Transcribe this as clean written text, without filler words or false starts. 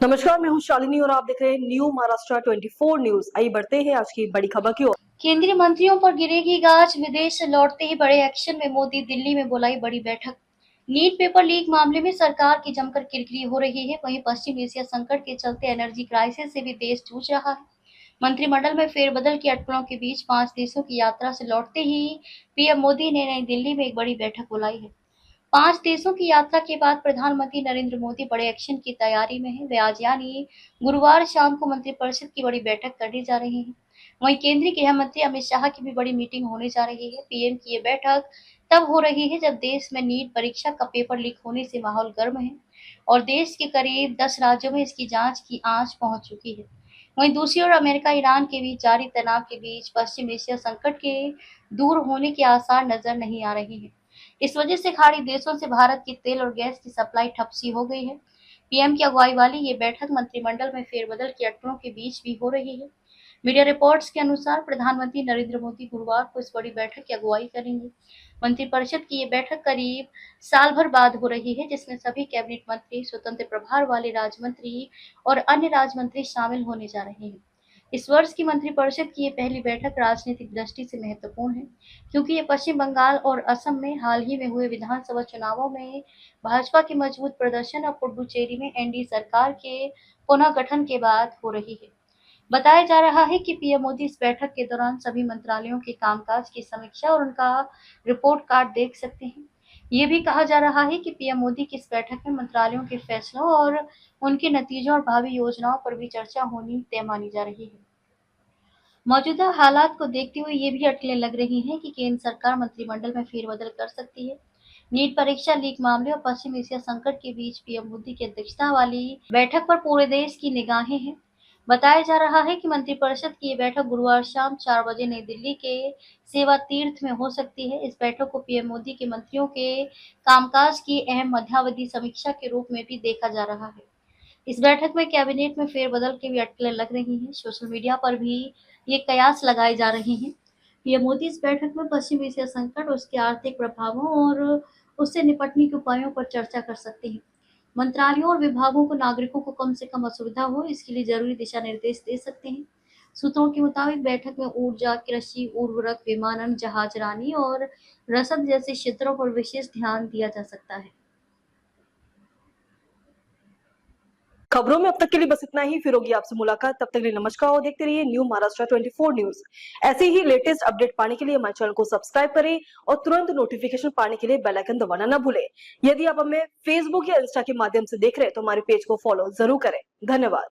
नमस्कार, मैं हूं शालिनी और आप देख रहे हैं न्यू महाराष्ट्र 24 न्यूज। आइए बढ़ते हैं आज की बड़ी खबर की ओर। केंद्रीय मंत्रियों पर गिरेगी गाज, विदेश से लौटते ही बड़े एक्शन में मोदी, दिल्ली में बुलाई बड़ी बैठक। नीट पेपर लीक मामले में सरकार की जमकर किरकिरी हो रही है। वहीं पश्चिम एशिया संकट के चलते एनर्जी क्राइसिस से भी देश जूझ रहा है। मंत्रिमंडल में फेरबदल की अटकलों के बीच 5 देशों की यात्रा से लौटते ही पीएम मोदी ने नई दिल्ली में एक बड़ी बैठक बुलाई है। 5 देशों की यात्रा के बाद प्रधानमंत्री नरेंद्र मोदी बड़े एक्शन की तैयारी में हैं। वे आज यानी गुरुवार शाम को मंत्रिपरिषद की बड़ी बैठक करने जा रहे हैं। वहीं केंद्रीय गृह मंत्री अमित शाह की भी बड़ी मीटिंग होने जा रही है। पीएम की ये बैठक तब हो रही है जब देश में नीट परीक्षा का पेपर लीक होने से माहौल गर्म है और देश के करीब 10 राज्यों में इसकी जांच की आंच पहुंच चुकी है। वहीं दूसरी ओर अमेरिका ईरान के बीच जारी तनाव के बीच पश्चिम एशिया संकट के दूर होने के आसार नजर नहीं आ रहे हैं। इस वजह से खाड़ी देशों से भारत की तेल और गैस की सप्लाई ठप सी हो गई है। पीएम की अगुवाई वाली ये बैठक मंत्रिमंडल में फेरबदल की अटकलों के बीच भी हो रही है। मीडिया रिपोर्ट्स के अनुसार प्रधानमंत्री नरेंद्र मोदी गुरुवार को इस बड़ी बैठक की अगुवाई करेंगे। मंत्रिपरिषद की ये बैठक करीब साल भर बाद हो रही है, जिसमें सभी कैबिनेट मंत्री, स्वतंत्र प्रभार वाले राज्य मंत्री और अन्य राज्य मंत्री शामिल होने जा रहे हैं। इस वर्ष की मंत्रिपरिषद की ये पहली बैठक राजनीतिक दृष्टि से महत्वपूर्ण है, क्योंकि ये पश्चिम बंगाल और असम में हाल ही में हुए विधानसभा चुनावों में भाजपा के मजबूत प्रदर्शन और पुडुचेरी में एनडीए सरकार के पुनः गठन के बाद हो रही है। बताया जा रहा है कि पीएम मोदी इस बैठक के दौरान सभी मंत्रालयों के कामकाज की समीक्षा और उनका रिपोर्ट कार्ड देख सकते हैं। ये भी कहा जा रहा है कि पीएम मोदी की इस बैठक में मंत्रालयों के फैसलों और उनके नतीजों और भावी योजनाओं पर भी चर्चा होनी तय मानी जा रही है। मौजूदा हालात को देखते हुए ये भी अटकलें लग रही हैं कि केंद्र सरकार मंत्रिमंडल में फेरबदल कर सकती है। नीट परीक्षा लीक मामले और पश्चिम एशिया संकट के बीच पीएम मोदी की अध्यक्षता वाली बैठक पर पूरे देश की निगाहें हैं। बताया जा रहा है कि मंत्रिपरिषद की ये बैठक गुरुवार शाम 4 बजे नई दिल्ली के सेवा तीर्थ में हो सकती है। इस बैठक को पीएम मोदी के मंत्रियों के कामकाज की अहम मध्यावधि समीक्षा के रूप में भी देखा जा रहा है। इस बैठक में कैबिनेट में फेरबदल की भी अटकलें लग रही हैं। सोशल मीडिया पर भी ये कयास लगाए जा रहे हैं। पीएम मोदी इस बैठक में पश्चिम एशिया संकट, उसके आर्थिक प्रभावों और उससे निपटने के उपायों पर चर्चा कर सकते हैं। मंत्रालयों और विभागों को नागरिकों को कम से कम असुविधा हो, इसके लिए जरूरी दिशा निर्देश दे सकते हैं। सूत्रों के मुताबिक बैठक में ऊर्जा, कृषि, उर्वरक, विमानन, जहाजरानी और रसद जैसे क्षेत्रों पर विशेष ध्यान दिया जा सकता है। खबरों में अब तक के लिए बस इतना ही। फिर होगी आपसे मुलाकात, तब तक के लिए नमस्कार और देखते रहिए न्यू महाराष्ट्र 24 न्यूज। ऐसे ही लेटेस्ट अपडेट पाने के लिए हमारे चैनल को सब्सक्राइब करें और तुरंत नोटिफिकेशन पाने के लिए बेल आइकन दबाना न भूलें। यदि आप हमें फेसबुक या इंस्टा के माध्यम से देख रहे हैं तो हमारे पेज को फॉलो जरूर करें। धन्यवाद।